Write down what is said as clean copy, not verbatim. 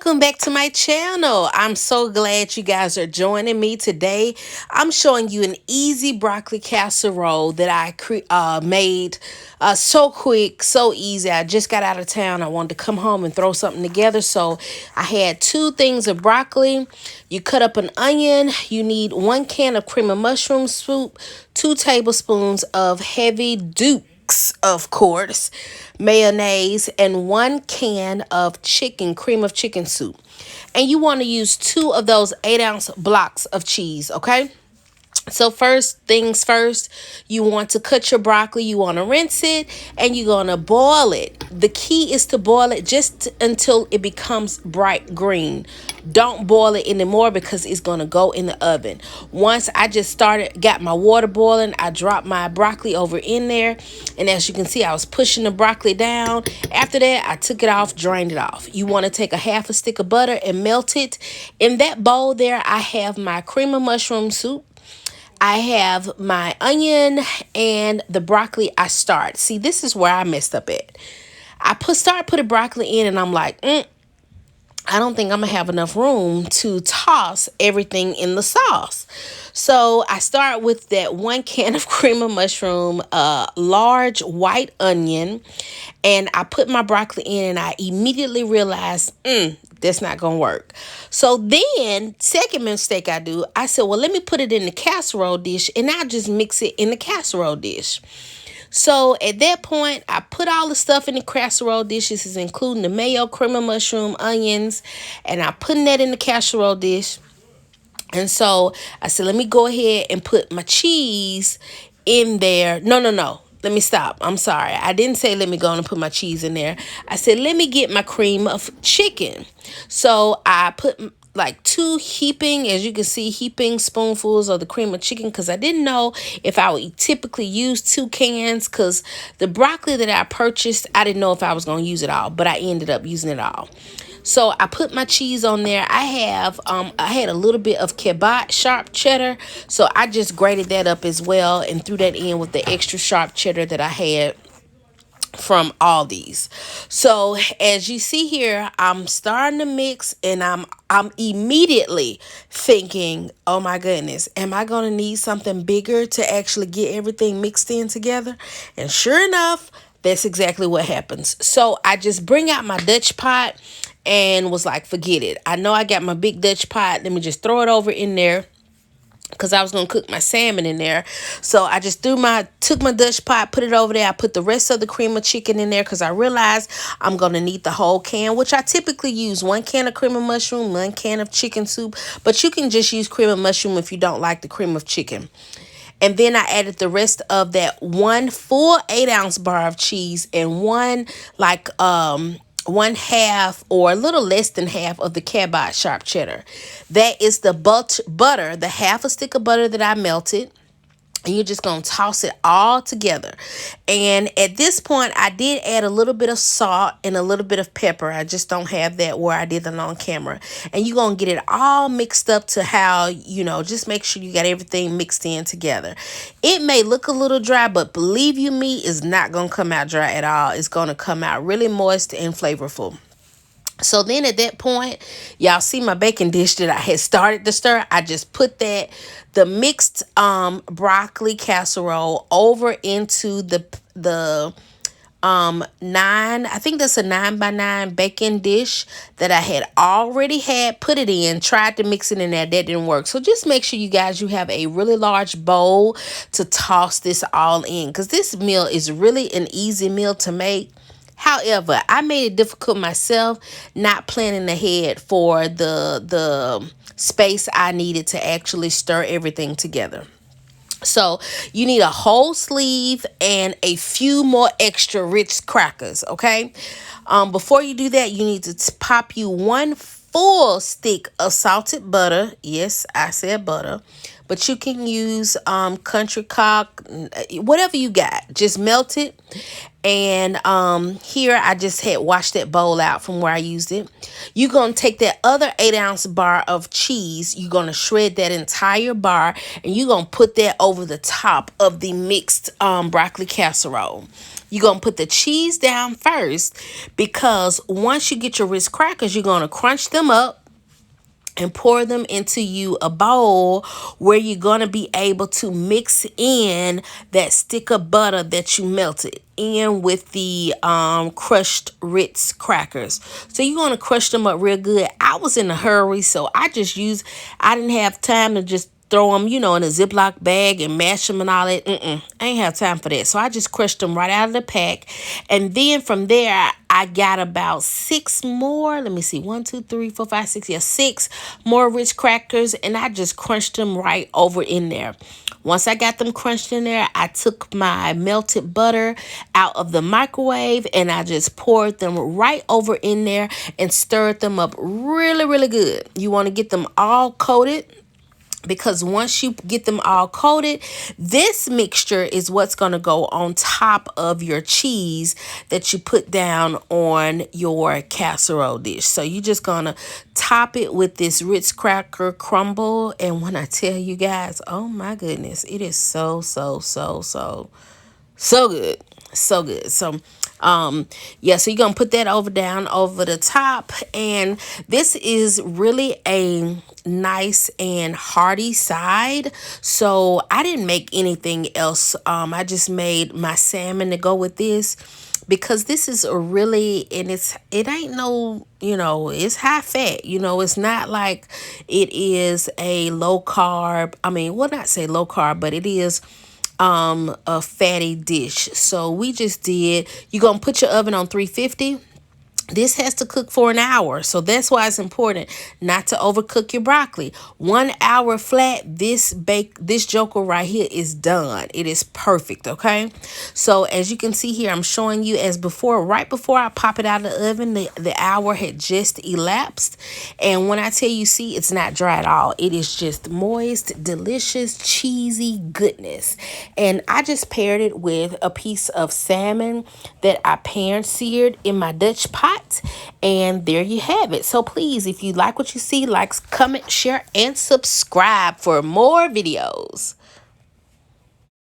Welcome back to my channel. I'm so glad you guys are joining me today. I'm showing you an easy broccoli casserole that I made so quick, so easy. I just got out of town. I wanted to come home and throw something together. So I had two things of broccoli. You cut up an onion. You need 1 can of cream of mushroom soup, 2 tablespoons of heavy dupe, of course, mayonnaise, and 1 can of cream of chicken soup. And you want to use 2 of those 8-ounce blocks of cheese, okay? So first things first, you want to cut your broccoli, you want to rinse it, and you're going to boil it. The key is to boil it just until it becomes bright green. Don't boil it anymore because it's going to go in the oven. Once I just got my water boiling, I dropped my broccoli over in there, and as you can see, I was pushing the broccoli down. After that, I took it off, drained it off. You want to take a half a stick of butter and melt it. In that bowl there, I have my cream of mushroom soup. I have my onion and the broccoli. See, this is where I messed up at. I putting broccoli in, and I'm like, I don't think I'm gonna have enough room to toss everything in the sauce. So I start with that 1 can of cream of mushroom, large white onion, and I put my broccoli in, and I immediately realized, that's not gonna work. So then, second mistake I said, well, let me put it in the casserole dish, and I'll just mix it in the casserole dish. So at that point, I put all the stuff in the casserole dishes, including the mayo, cream of mushroom, onions, and I putting that in the casserole dish. And so I said, let me go ahead and put my cheese in there. No. Let me stop. I'm sorry. I didn't say let me go and put my cheese in there. I said, let me get my cream of chicken. So I put like 2 as you can see, heaping spoonfuls of the cream of chicken, because I didn't know if I would typically use 2 cans, because the broccoli that I purchased, I didn't know if I was going to use it all, but I ended up using it all. So I put my cheese on there. I had a little bit of kebab sharp cheddar, so I just grated that up as well and threw that in with the extra sharp cheddar that I had from Aldi's. So as you see here, I'm starting to mix, and I'm immediately thinking, oh my goodness, am I going to need something bigger to actually get everything mixed in together? And sure enough, that's exactly what happens. So I just bring out my Dutch pot and was like, forget it. I know I got my big Dutch pot. Let me just throw it over in there, because I was going to cook my salmon in there. So I just took my Dutch pot, put it over there. I put the rest of the cream of chicken in there, because I realized I'm going to need the whole can, which I typically use 1 can of cream of mushroom, 1 can of chicken soup. But you can just use cream of mushroom if you don't like the cream of chicken. And then I added the rest of that 1 full 8-ounce bar of cheese, and 1/2 or a little less than half of the kebab sharp cheddar. That is the butter, the half a stick of butter that I melted. And you're just going to toss it all together. And at this point, I did add a little bit of salt and a little bit of pepper. I just don't have that where I did it on camera. And you're going to get it all mixed up to how, just make sure you got everything mixed in together. It may look a little dry, but believe you me, it's not going to come out dry at all. It's going to come out really moist and flavorful. So then at that point, y'all see my baking dish that I had started to stir. I just put the mixed broccoli casserole over into the 9 by 9 baking dish that I had already put it in. Tried to mix it in there. That didn't work. So just make sure you have a really large bowl to toss this all in, because this meal is really an easy meal to make. However, I made it difficult myself, not planning ahead for the space I needed to actually stir everything together. So you need a whole sleeve and a few more extra Ritz crackers, okay? Before you do that, you need to pop you 1 full stick of salted butter. Yes, I said butter. But you can use country cock, whatever you got. Just melt it. And here I just had washed that bowl out from where I used it. You're going to take that other 8-ounce bar of cheese. You're going to shred that entire bar, and you're going to put that over the top of the mixed broccoli casserole. You're going to put the cheese down first, because once you get your Ritz crackers, you're going to crunch them up and pour them into you a bowl where you're going to be able to mix in that stick of butter that you melted in with the crushed Ritz crackers. So you're going to crush them up real good. I was in a hurry, so I didn't have time to just throw them, in a Ziploc bag and mash them and all that. I ain't have time for that. So I just crushed them right out of the pack. And then from there, I got about 6 more. Let me see. 1, 2, 3, 4, 5, 6. Yeah, 6 more Ritz crackers. And I just crunched them right over in there. Once I got them crunched in there, I took my melted butter out of the microwave and I just poured them right over in there and stirred them up really, really good. You want to get them all coated, because once you get them all coated, this mixture is what's going to go on top of your cheese that you put down on your casserole dish. So you're just going to top it with this Ritz cracker crumble. And when I tell you guys, oh my goodness, it is so, so, so, so, so good. So good. So yeah, so you're gonna put that down over the top, and this is really a nice and hearty side. So I didn't make anything else. I just made my salmon to go with this, because this is a really, and it ain't no, it's high fat. It's not like it is a low carb. I mean, well, not say low carb, but it is a fatty dish. So you're gonna put your oven on 350. This has to cook for an hour, so that's why it's important not to overcook your broccoli. 1 hour flat, this joker right here is done. It is perfect, okay? So as you can see here, I'm showing you as before. Right before I pop it out of the oven, the hour had just elapsed, and when I tell you, see, it's not dry at all. It is just moist, delicious, cheesy goodness. And I just paired it with a piece of salmon that I pan-seared in my Dutch pot. And there you have it. So please, if you like what you see, like, comment, share, and subscribe for more videos.